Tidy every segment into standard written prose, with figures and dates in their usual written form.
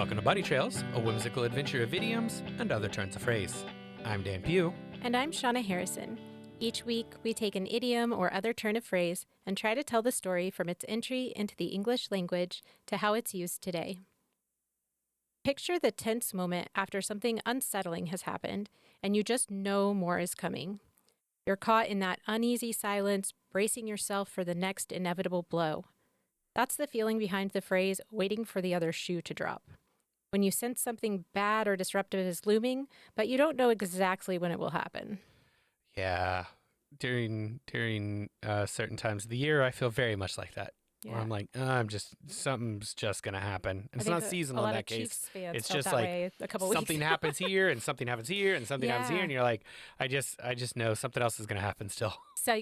Welcome to Buddy Trails, a whimsical adventure of idioms and other turns of phrase. I'm Dan Pugh. And I'm Shauna Harrison. Each week, we take an idiom or other turn of phrase and try to tell the story from its entry into the English language to how it's used today. Picture the tense moment after something unsettling has happened, and you just know more is coming. You're caught in that uneasy silence, bracing yourself for the next inevitable blow. That's the feeling behind the phrase, waiting for the other shoe to drop. When you sense something bad or disruptive is looming, but you don't know exactly when it will happen. Yeah, during certain times of the year, I feel very much like that. Yeah. Where I'm like, something's just going to happen. And it's I think not seasonal in that case. Chiefs fans It's felt just that like way a couple weeks something ago. happens here and something happens here and something happens here. Yeah. And you're like, I just know something else is going to happen still. So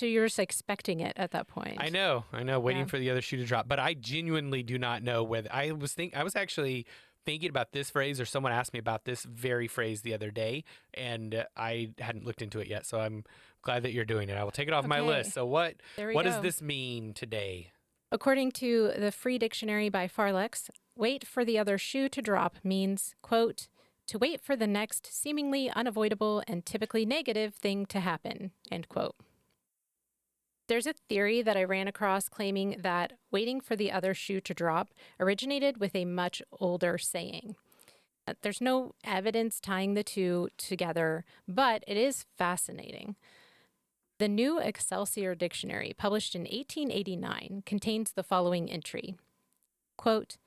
you're just expecting it at that point. I know, waiting Yeah. for the other shoe to drop. But I genuinely do not know whether I was actually thinking about this phrase, or someone asked me about this very phrase the other day, and I hadn't looked into it yet. So I'm glad that you're doing it. I will take it off my Okay. list. So what There does go. this mean today? According to the Free Dictionary by Farlex, wait for the other shoe to drop means, quote, to wait for the next seemingly unavoidable and typically negative thing to happen, end quote. There's a theory that I ran across claiming that waiting for the other shoe to drop originated with a much older saying. There's no evidence tying the two together, but it is fascinating. The New Excelsior Dictionary, published in 1889, contains the following entry. Quote,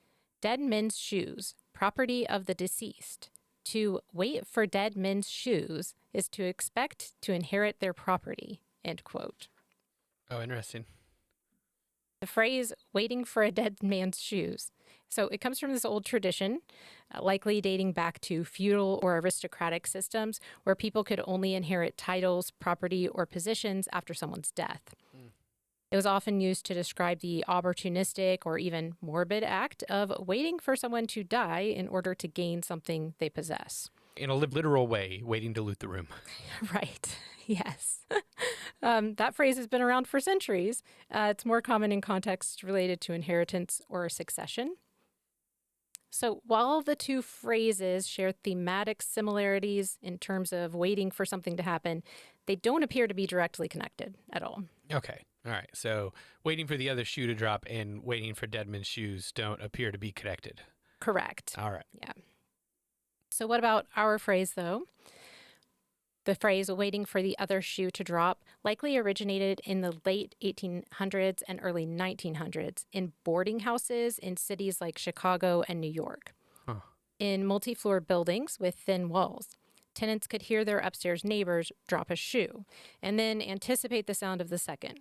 dead men's shoes, property of the deceased. To wait for dead men's shoes is to expect to inherit their property, end quote. Oh, interesting. The phrase, waiting for a dead man's shoes. So it comes from this old tradition, likely dating back to feudal or aristocratic systems where people could only inherit titles, property, or positions after someone's death. It was often used to describe the opportunistic or even morbid act of waiting for someone to die in order to gain something they possess. In a literal way, waiting to loot the room. Right. Yes. That phrase has been around for centuries. It's more common in contexts related to inheritance or succession. So while the two phrases share thematic similarities in terms of waiting for something to happen, they don't appear to be directly connected at all. Okay. All right. So waiting for the other shoe to drop and waiting for dead men's shoes don't appear to be connected. Correct. All right. Yeah. So what about our phrase, though? The phrase waiting for the other shoe to drop likely originated in the late 1800s and early 1900s in boarding houses in cities like Chicago and New York. Huh. In multi-floor buildings with thin walls, tenants could hear their upstairs neighbors drop a shoe and then anticipate the sound of the second.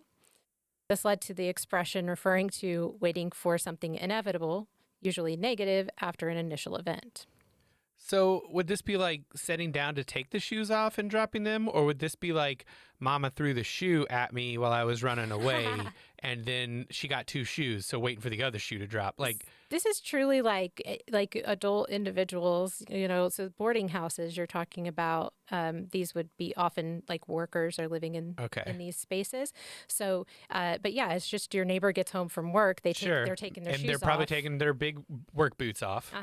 This led to the expression referring to waiting for something inevitable, usually negative, after an initial event. So would this be like setting down to take the shoes off and dropping them? Or would this be like mama threw the shoe at me while I was running away and then she got two shoes, so waiting for the other shoe to drop? Like, this is truly like adult individuals, so boarding houses you're talking about, these would be often like workers are living in these spaces. So, but yeah, it's just your neighbor gets home from work, they're taking their shoes off. And they're probably taking their big work boots off.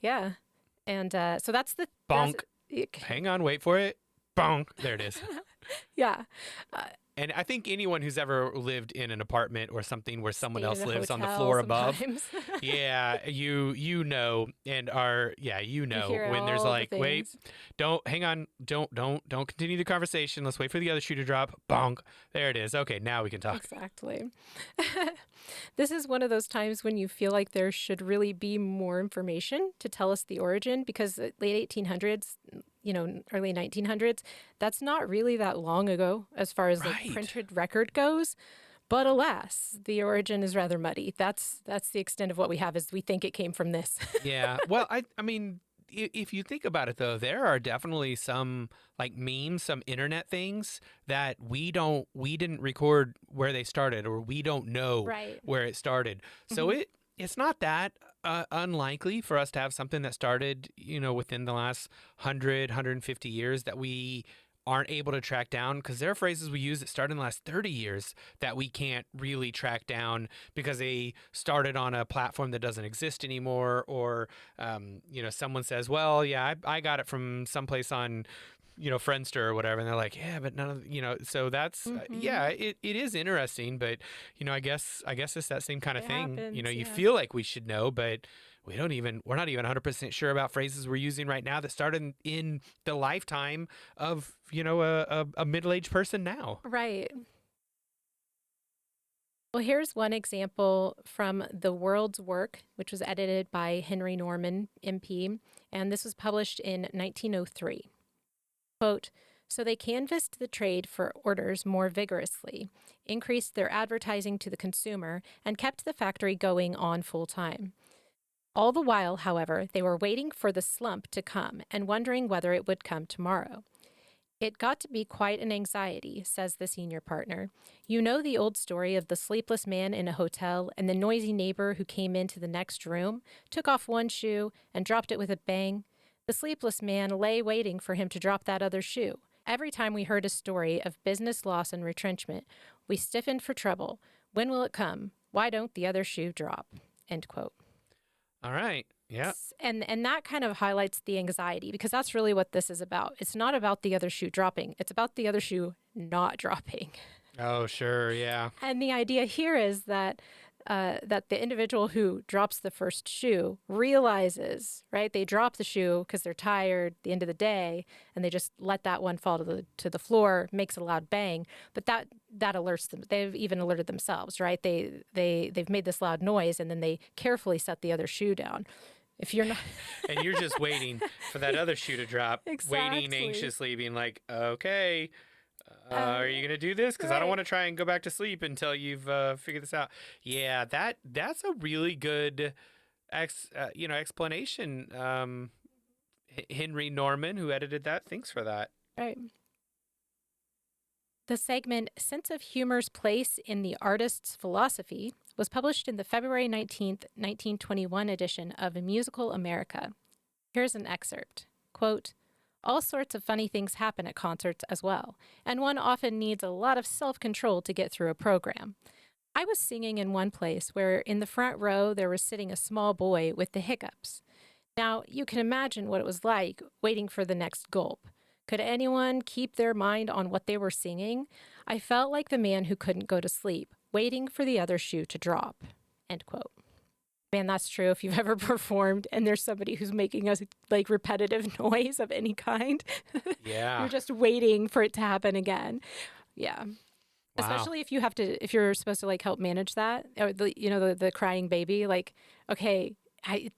Yeah. And so that's the... Bonk. Hang on, wait for it. Bonk. There it is. Yeah. And I think anyone who's ever lived in an apartment or something where someone else lives on the hotel floor sometimes. above, yeah, you know, and hear when there's all the like, wait, things. don't hang on, don't continue the conversation. Let's wait for the other shoe to drop. Bonk. There it is. Okay, now we can talk. Exactly. This is one of those times when you feel like there should really be more information to tell us the origin, because the late 1800s, early 1900s, that's not really that long ago as far as the printed record goes. But alas, the origin is rather muddy. That's the extent of what we have, is we think it came from this. Yeah. Well, I mean, if you think about it, though, there are definitely some like memes, some internet things that we didn't record where they started, or we don't know where it started. So it's not that unlikely for us to have something that started, within the last 150 years that we aren't able to track down, because there are phrases we use that started in the last 30 years that we can't really track down because they started on a platform that doesn't exist anymore, or someone says, well, yeah, I got it from someplace on Friendster or whatever, and they're like, yeah, but none of so that's Mm-hmm. it is interesting, but I guess it's that same kind of It thing. happens. You Yeah. feel like we should know, but we're not even 100% sure about phrases we're using right now that started in the lifetime of a middle-aged person now. Right. Well, here's one example from The World's Work, which was edited by Henry Norman, MP, and this was published in 1903. Quote, so they canvassed the trade for orders more vigorously, increased their advertising to the consumer, and kept the factory going on full time. All the while, however, they were waiting for the slump to come and wondering whether it would come tomorrow. It got to be quite an anxiety, says the senior partner. You know the old story of the sleepless man in a hotel and the noisy neighbor who came into the next room, took off one shoe, and dropped it with a bang? The sleepless man lay waiting for him to drop that other shoe. Every time we heard a story of business loss and retrenchment, we stiffened for trouble. When will it come? Why don't the other shoe drop? End quote. All right. Yeah. And that kind of highlights the anxiety, because that's really what this is about. It's not about the other shoe dropping. It's about the other shoe not dropping. Oh, sure. Yeah. And the idea here is that that the individual who drops the first shoe realizes, right? They drop the shoe because they're tired at the end of the day, and they just let that one fall to the floor, makes a loud bang. But that alerts them. They've even alerted themselves, right? They've made this loud noise, and then they carefully set the other shoe down. If you're not And you're just waiting for that other shoe to drop, waiting exactly. anxiously, being like, okay, Uh, are you gonna do this? Because I don't right. want to try and go back to sleep until you've figured this out. Yeah, that's a really good explanation. Henry Norman, who edited that, thanks for that. Right. The segment Sense of Humor's Place in the Artist's Philosophy was published in the February 19th, 1921 edition of Musical America. Here's an excerpt. Quote, all sorts of funny things happen at concerts as well, and one often needs a lot of self-control to get through a program. I was singing in one place where in the front row there was sitting a small boy with the hiccups. Now, you can imagine what it was like waiting for the next gulp. Could anyone keep their mind on what they were singing? I felt like the man who couldn't go to sleep, waiting for the other shoe to drop. End quote. Man, that's true. If you've ever performed and there's somebody who's making a like repetitive noise of any kind, you're Yeah. just waiting for it to happen again. Yeah. Wow. Especially if you're supposed to like help manage that, or the crying baby, like, okay,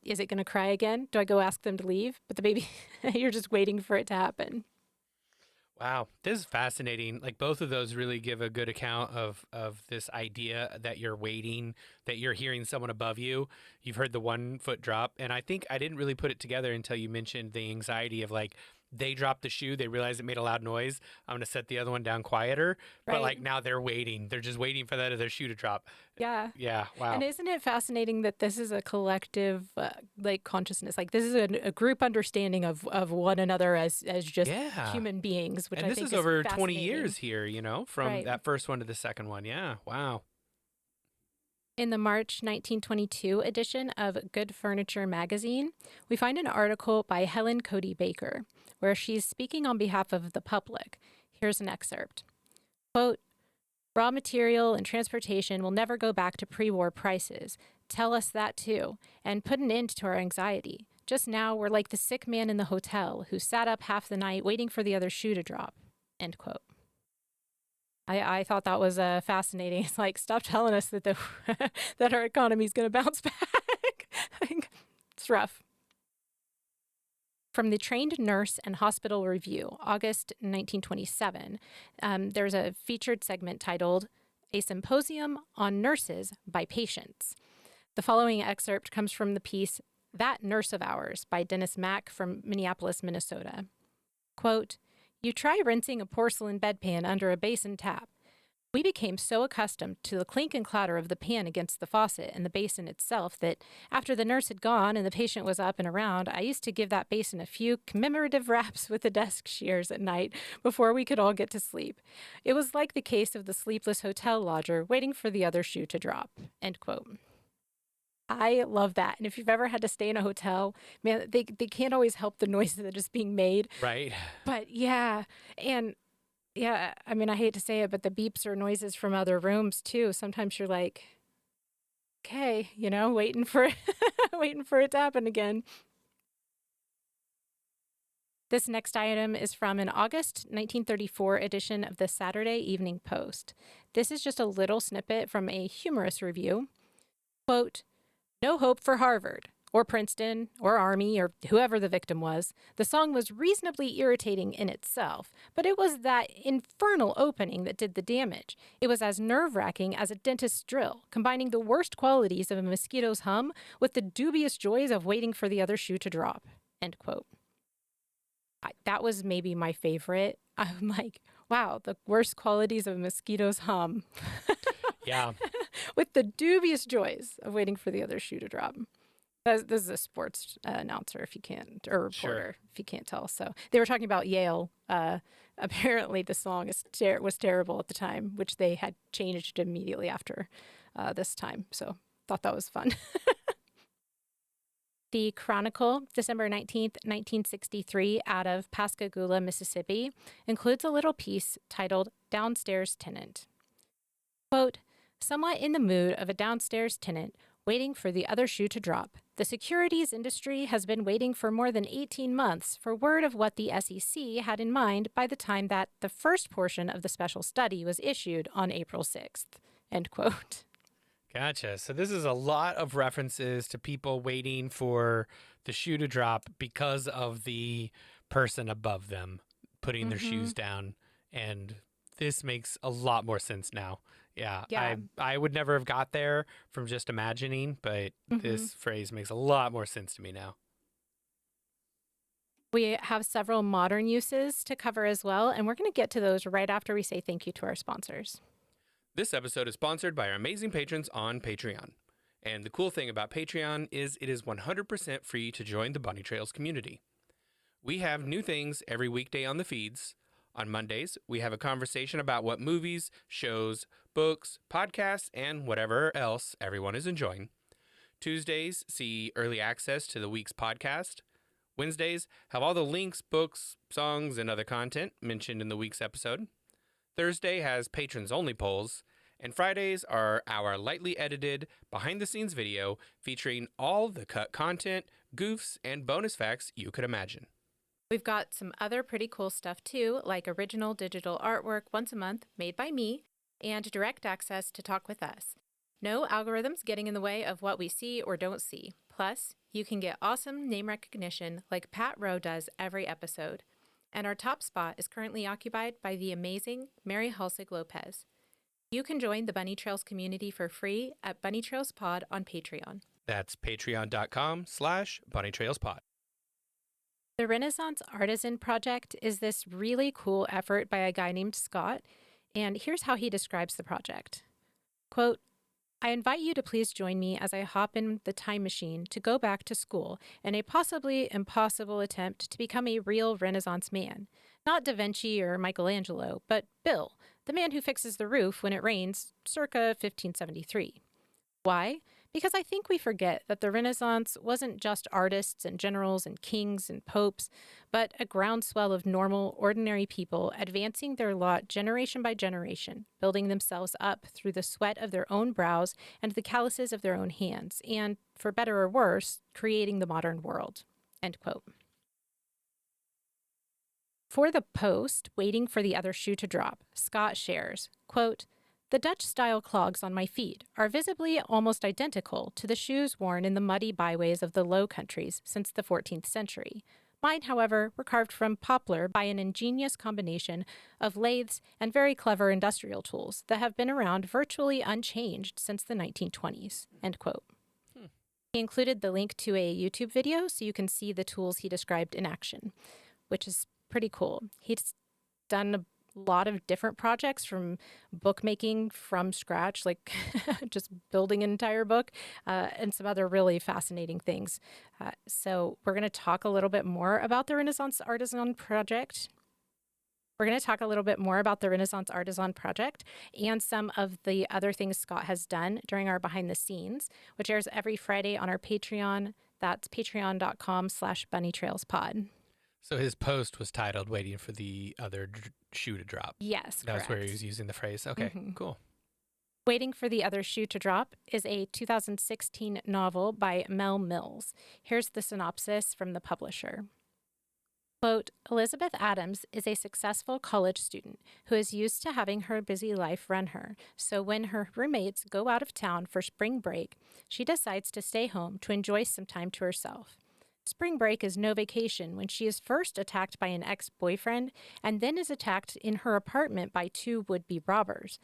is it going to cry again? Do I go ask them to leave? But the baby, you're just waiting for it to happen. Wow, this is fascinating. Like both of those really give a good account of this idea that you're waiting, that you're hearing someone above you. You've heard the 1 foot drop, and I think I didn't really put it together until you mentioned the anxiety of like they dropped the shoe, they realized it made a loud noise. I'm gonna set the other one down quieter, but Right. like now they're waiting. They're just waiting for that other shoe to drop. Yeah. Yeah. And Wow. isn't it fascinating that this is a collective like consciousness? Like this is a group understanding of one another as just Yeah. human beings, which And I this think is is over 20 fascinating. years here, from Right. that first one to the second one. Yeah. Wow. In the March 1922 edition of Good Furniture magazine, we find an article by Helen Cody Baker, where she's speaking on behalf of the public. Here's an excerpt. Quote, raw material and transportation will never go back to pre-war prices. Tell us that too, and put an end to our anxiety. Just now, we're like the sick man in the hotel who sat up half the night waiting for the other shoe to drop. End quote. I thought that was fascinating. It's like, stop telling us that that our economy is going to bounce back. It's rough. From the Trained Nurse and Hospital Review, August 1927, there's a featured segment titled A Symposium on Nurses by Patients. The following excerpt comes from the piece That Nurse of Ours by Dennis Mack from Minneapolis, Minnesota. Quote, you try rinsing a porcelain bedpan under a basin tap. We became so accustomed to the clink and clatter of the pan against the faucet and the basin itself that after the nurse had gone and the patient was up and around, I used to give that basin a few commemorative raps with the desk shears at night before we could all get to sleep. It was like the case of the sleepless hotel lodger waiting for the other shoe to drop. End quote. I love that. And if you've ever had to stay in a hotel, man, they can't always help the noise that is being made. Right. But yeah, and yeah, I mean, I hate to say it, but the beeps are noises from other rooms too. Sometimes you're like, okay, waiting for waiting for it to happen again. This next item is from an August 1934 edition of the Saturday Evening Post. This is just a little snippet from a humorous review. Quote, "No hope for Harvard, or Princeton, or Army, or whoever the victim was. The song was reasonably irritating in itself, but it was that infernal opening that did the damage. It was as nerve-wracking as a dentist's drill, combining the worst qualities of a mosquito's hum with the dubious joys of waiting for the other shoe to drop." End quote. That was maybe my favorite. I'm like, wow, the worst qualities of a mosquito's hum. Yeah. With the dubious joys of waiting for the other shoe to drop. This is a sports announcer, if you can't, or reporter, Sure. if you can't tell. So they were talking about Yale. Apparently, the song was terrible at the time, which they had changed immediately after this time. So thought that was fun. The Chronicle, December 19th, 1963, out of Pascagoula, Mississippi, includes a little piece titled Downstairs Tenant. Quote, "Somewhat in the mood of a downstairs tenant waiting for the other shoe to drop, the securities industry has been waiting for more than 18 months for word of what the SEC had in mind by the time that the first portion of the special study was issued on April 6th. End quote. Gotcha. So this is a lot of references to people waiting for the shoe to drop because of the person above them putting their shoes down. And this makes a lot more sense now. Yeah, Yeah. I would never have got there from just imagining, but this phrase makes a lot more sense to me now. We have several modern uses to cover as well, and we're going to get to those right after we say thank you to our sponsors. This episode is sponsored by our amazing patrons on Patreon. And the cool thing about Patreon is it is 100% free to join the Bunny Trails community. We have new things every weekday on the feeds. On Mondays, we have a conversation about what movies, shows, books, podcasts, and whatever else everyone is enjoying. Tuesdays see early access to the week's podcast. Wednesdays have all the links, books, songs, and other content mentioned in the week's episode. Thursday has patrons-only polls, and Fridays are our lightly edited, behind-the-scenes video featuring all the cut content, goofs, and bonus facts you could imagine. We've got some other pretty cool stuff too, like original digital artwork once a month made by me, and direct access to talk with us. No algorithms getting in the way of what we see or don't see. Plus, you can get awesome name recognition like Pat Rowe does every episode. And our top spot is currently occupied by the amazing Mary Halsig Lopez. You can join the Bunny Trails community for free at Bunny Trails Pod on Patreon. That's patreon.com/bunnytrailspod. The Renaissance Artisan Project is this really cool effort by a guy named Scott, and here's how he describes the project. Quote, "I invite you to please join me as I hop in the time machine to go back to school in a possibly impossible attempt to become a real Renaissance man. Not Da Vinci or Michelangelo, but Bill, the man who fixes the roof when it rains, circa 1573. Why? Because I think we forget that the Renaissance wasn't just artists and generals and kings and popes, but a groundswell of normal, ordinary people advancing their lot generation by generation, building themselves up through the sweat of their own brows and the calluses of their own hands, and, for better or worse, creating the modern world." End quote. For the Post, waiting for the other shoe to drop, Scott shares, quote, "The Dutch-style clogs on my feet are visibly almost identical to the shoes worn in the muddy byways of the Low Countries since the 14th century. Mine, however, were carved from poplar by an ingenious combination of lathes and very clever industrial tools that have been around virtually unchanged since the 1920s." End quote. He included the link to a YouTube video so you can see the tools he described in action, which is pretty cool. He's done lot of different projects from bookmaking from scratch, like just building an entire book, and some other really fascinating things. So, we're going to talk a little bit more about the Renaissance Artisan Project. We're going to talk a little bit more about the Renaissance Artisan Project and some of the other things Scott has done during our behind the scenes, which airs every Friday on our Patreon. That's patreon.com/bunnytrailspod. So his post was titled "Waiting for the Other Shoe to Drop." Yes, That was where he correct. was using the phrase. Okay, cool. Waiting for the Other Shoe to Drop is a 2016 novel by Mel Mills. Here's the synopsis from the publisher. Quote, Elizabeth Adams is a successful college student who is used to having her busy life run her. So when her roommates go out of town for spring break, she decides to stay home to enjoy some time to herself. Spring break is no vacation when she is first attacked by an ex-boyfriend and then is attacked in her apartment by two would-be robbers.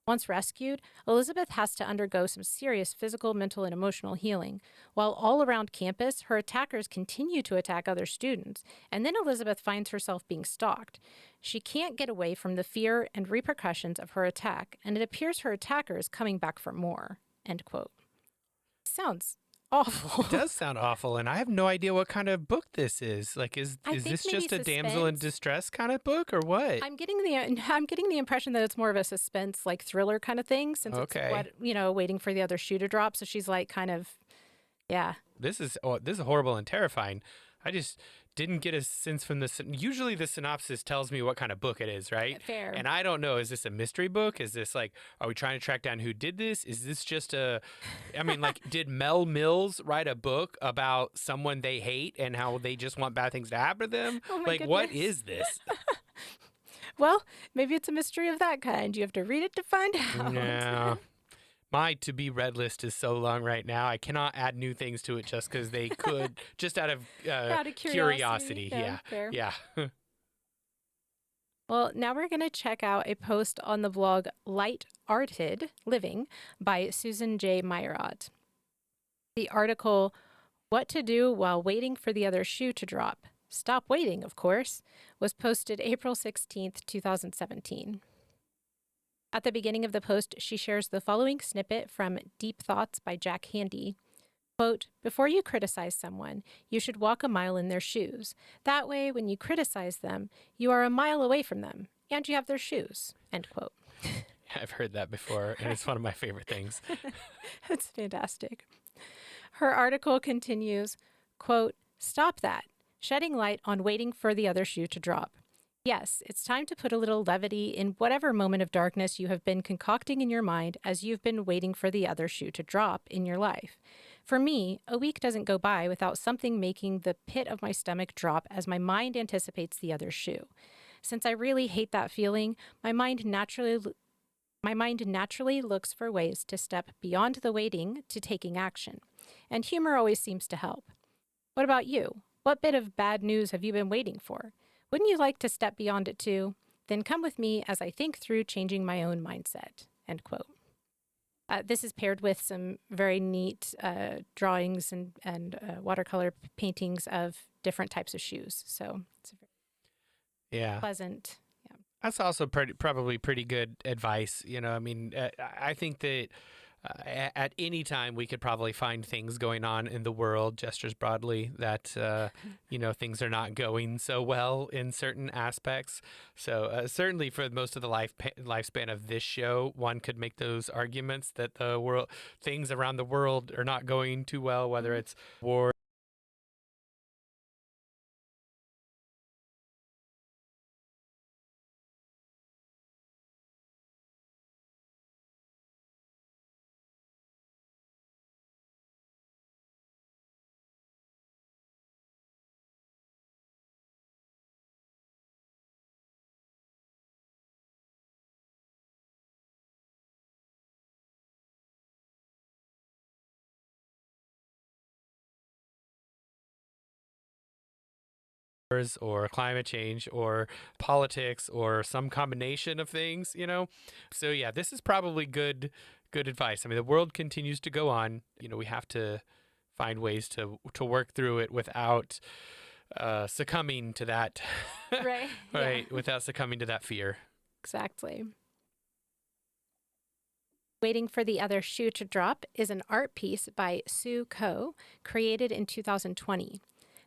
Once rescued, Elizabeth has to undergo some serious physical, mental, and emotional healing. While all around campus, her attackers continue to attack other students, and then Elizabeth finds herself being stalked. She can't get away from the fear and repercussions of her attack, and it appears her attacker is coming back for more. End quote. Sounds awful. It does sound awful, and I have no idea what kind of book this is. Like, is I think this maybe just a damsel in suspense. distress kind of book, or what? I'm getting the impression that it's more of a suspense, like thriller kind of thing, since it's Okay, waiting for the other shoe to drop. So she's like kind of, yeah. this is horrible and terrifying. I just didn't get a sense from the. Usually, the synopsis tells me what kind of book it is, right? Fair. And I don't know. Is this a mystery book? Is this like, are we trying to track down who did this? Is this just a? I mean, like, did Mel Mills write a book about someone they hate and how they just want bad things to happen to them? Oh my Like, what goodness. is this? Well, maybe it's a mystery of that kind. You have to read it to find out. No. My to be read list is so long right now. I cannot add new things to it just because they could, just out of Out of curiosity. Yeah. fair. Yeah. Well, now we're going to check out a post on the blog Light Arted Living by Susan J. Meyerott. The article, What to Do While Waiting for the Other Shoe to Drop. Stop waiting, of course, was posted April 16th, 2017. At the beginning of the post, she shares the following snippet from Deep Thoughts by Jack Handey. Quote, before you criticize someone, you should walk a mile in their shoes. That way, when you criticize them, you are a mile away from them, and you have their shoes. End quote. I've heard that before, and it's one of my favorite things. That's fantastic. Her article continues, quote, stop that, shedding light on waiting for the other shoe to drop. Yes, it's time to put a little levity in whatever moment of darkness you have been concocting in your mind as you've been waiting for the other shoe to drop in your life. For me, a week doesn't go by without something making the pit of my stomach drop as my mind anticipates the other shoe. Since I really hate that feeling, my mind naturally looks for ways to step beyond the waiting to taking action. And humor always seems to help. What about you? What bit of bad news have you been waiting for? Wouldn't you like to step beyond it too? Then come with me as I think through changing my own mindset. End quote. This is paired with some very neat drawings and watercolor paintings of different types of shoes. So it's a very Yeah. pleasant. Yeah. That's also probably pretty good advice. You know, I mean, I think that at any time we could probably find things going on in the world, gestures broadly, that, things are not going so well in certain aspects. So certainly for most of the lifespan of this show, one could make those arguments that things around the world are not going too well, whether it's war. Or climate change or politics or some combination of things. So yeah, this is probably good advice. I mean, the world continues to go on. We have to find ways to work through it without succumbing to that Right. right, without succumbing to that fear. Exactly. Waiting for the Other Shoe to Drop is an art piece by Sue Ko, created in 2020.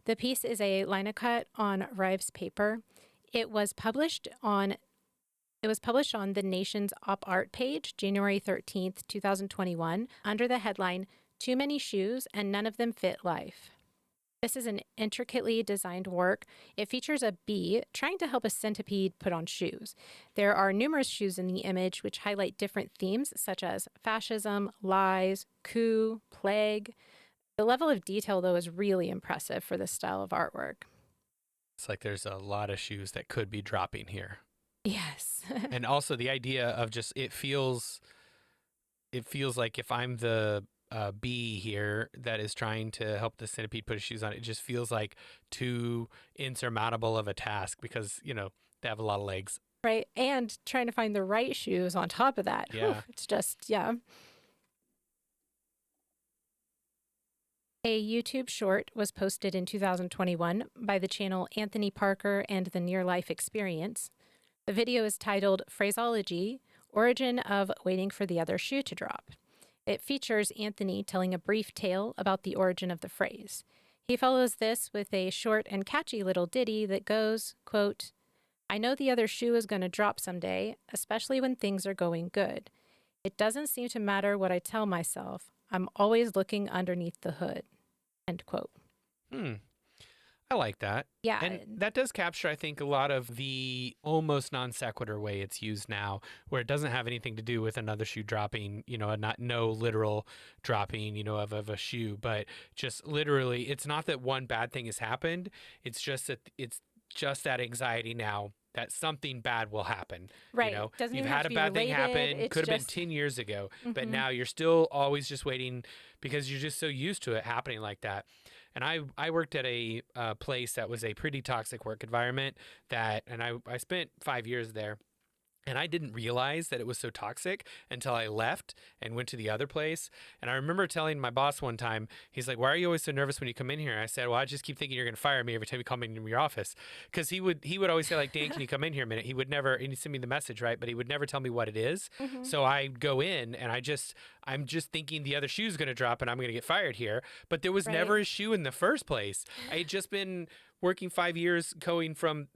The piece is a linocut on Rives paper. It was published on the Nation's Op Art page, January 13th, 2021, under the headline Too Many Shoes and None of Them Fit Life. This is an intricately designed work. It features a bee trying to help a centipede put on shoes. There are numerous shoes in the image which highlight different themes such as fascism, lies, coup, plague. The level of detail, though, is really impressive for this style of artwork. It's like there's a lot of shoes that could be dropping here. Yes. And also the idea of just it feels like if I'm the bee here that is trying to help the centipede put his shoes on, it just feels like too insurmountable of a task because, they have a lot of legs. Right. And trying to find the right shoes on top of that. Yeah. Whew, it's just, yeah. A YouTube short was posted in 2021 by the channel Anthony Parker and the Near Life Experience. The video is titled Phraseology, Origin of Waiting for the Other Shoe to Drop. It features Anthony telling a brief tale about the origin of the phrase. He follows this with a short and catchy little ditty that goes, quote, I know the other shoe is going to drop someday, especially when things are going good. It doesn't seem to matter what I tell myself. I'm always looking underneath the hood. End quote. I like that. Yeah. And that does capture, I think, a lot of the almost non sequitur way it's used now, where it doesn't have anything to do with another shoe dropping, no literal dropping, of a shoe, but just literally, it's not that one bad thing has happened. It's just that anxiety now that something bad will happen. Right. Doesn't You've even had have a to be bad thing related. happen. It's Could have been just 10 years ago, but Mhm. now you're still always just waiting because you're just so used to it happening like that. And I worked at a place that was a pretty toxic work environment and I spent 5 years there. And I didn't realize that it was so toxic until I left and went to the other place. And I remember telling my boss one time, he's like, why are you always so nervous when you come in here? And I said, well, I just keep thinking you're going to fire me every time you come into your office. Because he would always say, like, Dan, can you come in here a minute? He would never, and he'd send me the message, right? But he would never tell me what it is. Mhm. So I'd go in and I'm just thinking the other shoe's going to drop and I'm going to get fired here. But there was Right. never a shoe in the first place. I had just been working 5 years going from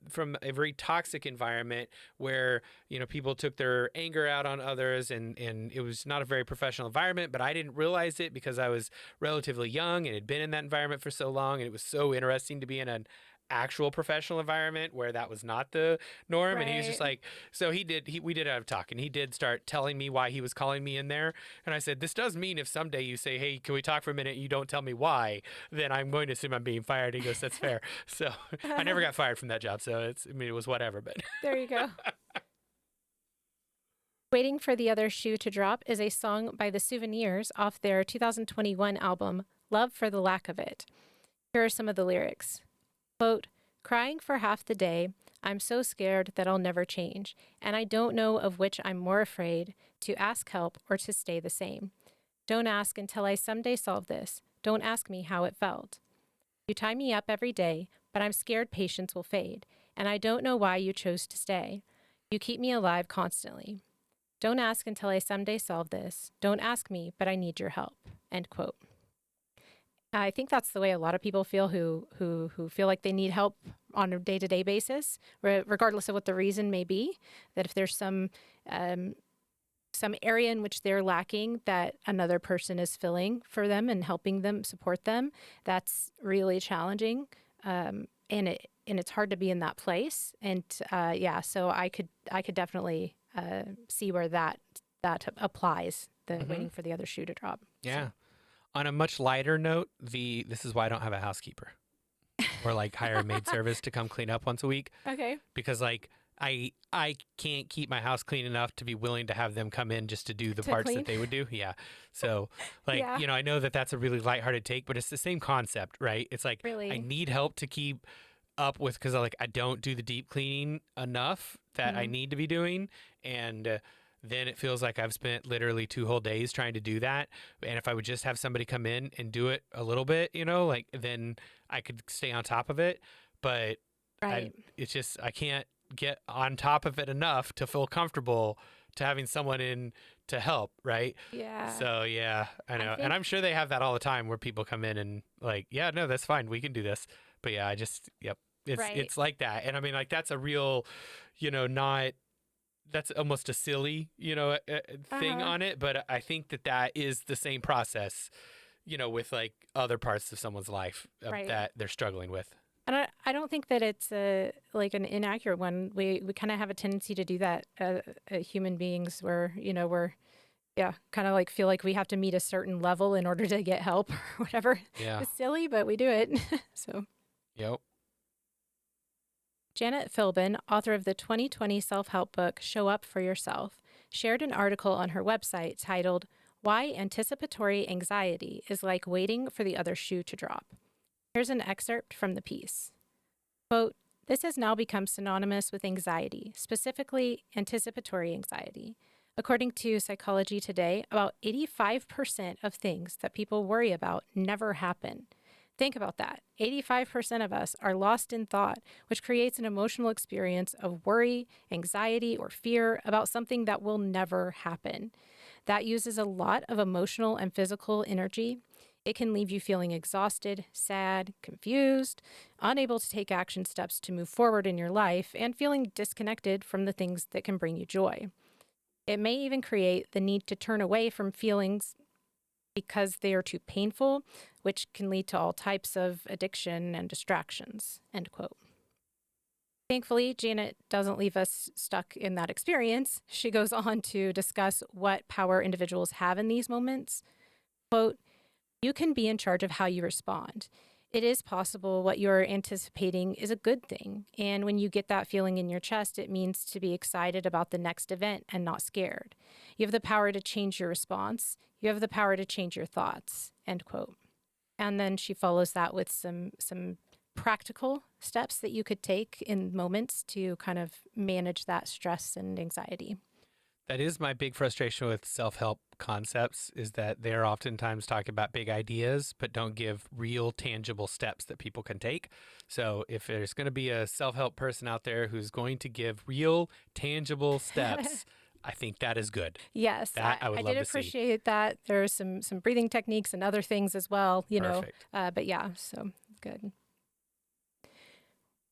a very toxic environment where people took their anger out on others and it was not a very professional environment, but I didn't realize it because I was relatively young and had been in that environment for so long, and it was so interesting to be in an actual professional environment where that was not the norm. And he was just Right. like, so we did have a talk, and he did start telling me why he was calling me in there. And I said, this does mean if someday you say, hey, can we talk for a minute, and you don't tell me why, then I'm going to assume I'm being fired. He goes, that's fair. So I never got fired from that job, so it was whatever. But There you go. Waiting for the Other Shoe to Drop is a song by the Souvenirs off their 2021 album, Love for the Lack of It. Here are some of the lyrics. Quote, crying for half the day, I'm so scared that I'll never change, and I don't know of which I'm more afraid, to ask help or to stay the same. Don't ask until I someday solve this. Don't ask me how it felt. You tie me up every day, but I'm scared patience will fade, and I don't know why you chose to stay. You keep me alive constantly. Don't ask until I someday solve this. Don't ask me, but I need your help. End quote. I think that's the way a lot of people feel who feel like they need help on a day-to-day basis, regardless of what the reason may be. That if there's some area in which they're lacking that another person is filling for them and helping them support them, that's really challenging, and it's hard to be in that place. And so I could definitely see where that applies. The waiting for the other shoe to drop. yeah. On a much lighter note, this is why I don't have a housekeeper or like hire a maid service to come clean up once a week, Okay. because like I can't keep my house clean enough to be willing to have them come in just to do the To parts clean? that they would do. Yeah. So like, Yeah. I know that that's a really lighthearted take, but it's the same concept, right? It's like Really? I need help to keep up with, because I don't do the deep cleaning enough that I need to be doing. And then it feels like I've spent literally 2 whole days trying to do that. And if I would just have somebody come in and do it a little bit, then I could stay on top of it. But Right. it's just, I can't get on top of it enough to feel comfortable to having someone in to help, right? Yeah. So yeah, I I know. And think, I'm sure they have that all the time where people come in and like, yeah, no, that's fine. We can do this. But yeah, I just yep. right. It's like that. And I mean like that's a real, not that's almost a silly, thing Uh-huh. on it, but I think that is the same process, with like other parts of someone's life Right. that they're struggling with. And I don't think that it's a like an inaccurate one. We kind of have a tendency to do that, human beings, where we're yeah, kind of like feel like we have to meet a certain level in order to get help or whatever. Yeah. It's silly, but we do it. So Yep. Janet Philbin, author of the 2020 self-help book Show Up for Yourself, shared an article on her website titled "Why Anticipatory Anxiety is Like Waiting for the Other Shoe to Drop." Here's an excerpt from the piece. Quote, "This has now become synonymous with anxiety, specifically anticipatory anxiety. According to Psychology Today, about 85% of things that people worry about never happen. Think about that. 85% of us are lost in thought, which creates an emotional experience of worry, anxiety, or fear about something that will never happen. That uses a lot of emotional and physical energy. It can leave you feeling exhausted, sad, confused, unable to take action steps to move forward in your life, and feeling disconnected from the things that can bring you joy. It may even create the need to turn away from feelings because they are too painful, which can lead to all types of addiction and distractions." End quote. Thankfully, Janet doesn't leave us stuck in that experience. She goes on to discuss what power individuals have in these moments. Quote, "You can be in charge of how you respond. It is possible what you're anticipating is a good thing. And when you get that feeling in your chest, it means to be excited about the next event and not scared. You have the power to change your response. You have the power to change your thoughts." End quote. And then she follows that with some practical steps that you could take in moments to kind of manage that stress and anxiety. That is my big frustration with self-help concepts is that they're oftentimes talking about big ideas but don't give real tangible steps that people can take. So if there's going to be a self-help person out there who's going to give real tangible steps, I think that is good. Yes, That I would I did love to see. appreciate that. There's some breathing techniques and other things as well, Perfect. But yeah, so good.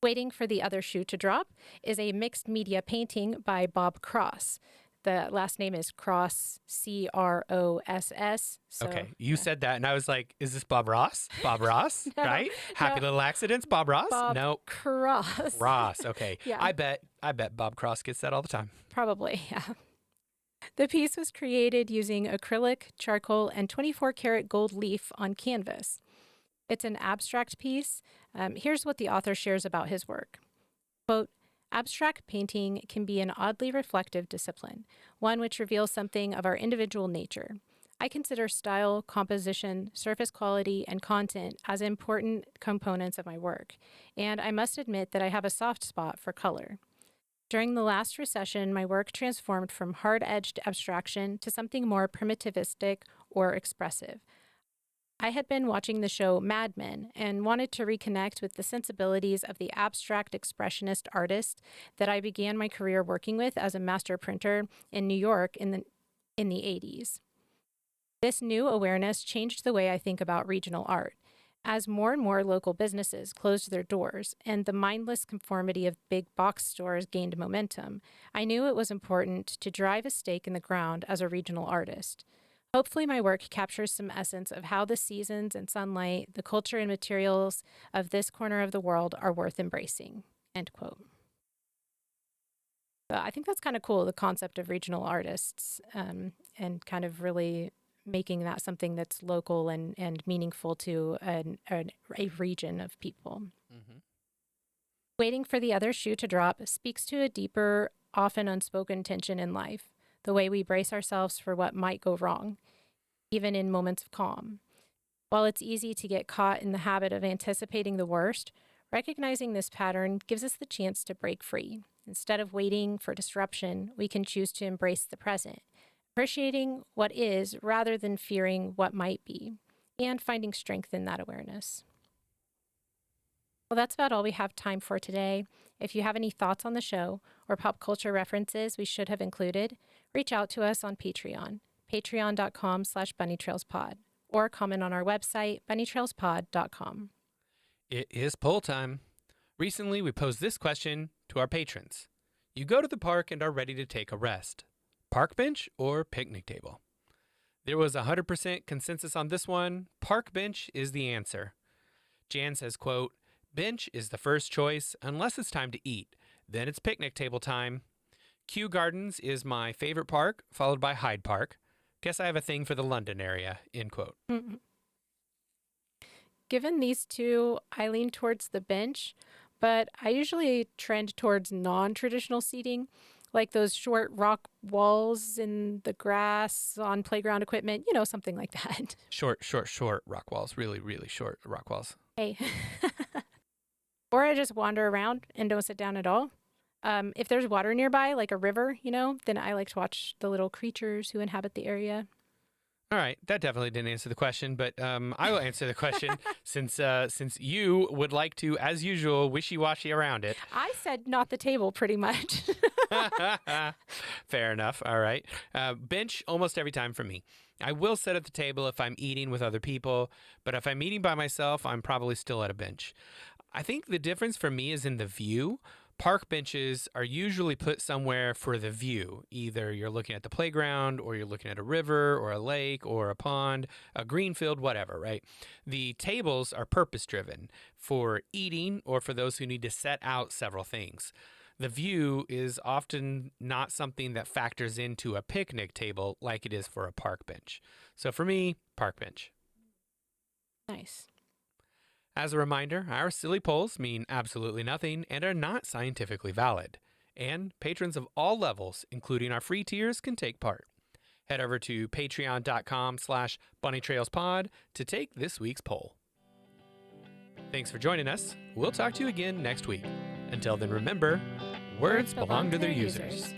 Waiting for the Other Shoe to Drop is a mixed media painting by Bob Cross. The last name is Cross, Cross. So, Okay. You yeah. said that and I was like, is this Bob Ross? Bob Ross, No, right? no, Happy Little Accidents, Bob Ross? Bob No, Cross. Ross. Okay. Yeah, I bet Bob Cross gets that all the time. probably. Yeah. The piece was created using acrylic, charcoal, and 24 karat gold leaf on canvas. It's an abstract piece. Here's what the author shares about his work. Quote, "Abstract painting can be an oddly reflective discipline, one which reveals something of our individual nature. I consider style, composition, surface quality, and content as important components of my work, and I must admit that I have a soft spot for color. During the last recession, my work transformed from hard-edged abstraction to something more primitivistic or expressive. I had been watching the show Mad Men and wanted to reconnect with the sensibilities of the abstract expressionist artist that I began my career working with as a master printer in New York in the 80s. This new awareness changed the way I think about regional art. As more and more local businesses closed their doors and the mindless conformity of big box stores gained momentum, I knew it was important to drive a stake in the ground as a regional artist. Hopefully, my work captures some essence of how the seasons and sunlight, the culture and materials of this corner of the world are worth embracing." End quote. So I think that's kind of cool, the concept of regional artists, and kind of really making that something that's local and meaningful to a region of people. Mm-hmm. Waiting for the other shoe to drop speaks to a deeper, often unspoken tension in life, the way we brace ourselves for what might go wrong, even in moments of calm. While it's easy to get caught in the habit of anticipating the worst, recognizing this pattern gives us the chance to break free. Instead of waiting for disruption, we can choose to embrace the present, appreciating what is rather than fearing what might be, and finding strength in that awareness. Well, that's about all we have time for today. If you have any thoughts on the show or pop culture references we should have included, reach out to us on Patreon, patreon.com/bunnytrailspod, or comment on our website, bunnytrailspod.com. It is poll time. Recently, we posed this question to our patrons. You go to the park and are ready to take a rest. Park bench or picnic table? There was 100% consensus on this one. Park bench is the answer. Jan says, quote, bench is the first choice unless it's time to eat. Then it's picnic table time. Kew Gardens is my favorite park, followed by Hyde Park. Guess I have a thing for the London area, end quote. Given these two, I lean towards the bench, but I usually trend towards non-traditional seating, like those short rock walls in the grass on playground equipment, something like that. Short rock walls. Really, really short rock walls. Hey. Or I just wander around and don't sit down at all. If there's water nearby, like a river, then I like to watch the little creatures who inhabit the area. All right, that definitely didn't answer the question, but I will answer the question since you would like to, as usual, wishy-washy around it. I said not the table, pretty much. Fair enough. All right. Bench almost every time for me. I will sit at the table if I'm eating with other people, but if I'm eating by myself, I'm probably still at a bench. I think the difference for me is in the view. Park benches are usually put somewhere for the view. Either you're looking at the playground or you're looking at a river or a lake or a pond, a green field, whatever, right? The tables are purpose driven for eating or for those who need to set out several things. The view is often not something that factors into a picnic table like it is for a park bench. So for me, park bench. Nice. As a reminder, our silly polls mean absolutely nothing and are not scientifically valid. And patrons of all levels, including our free tiers, can take part. Head over to patreon.com/bunnytrailspod to take this week's poll. Thanks for joining us. We'll talk to you again next week. Until then, remember, words belong to their users.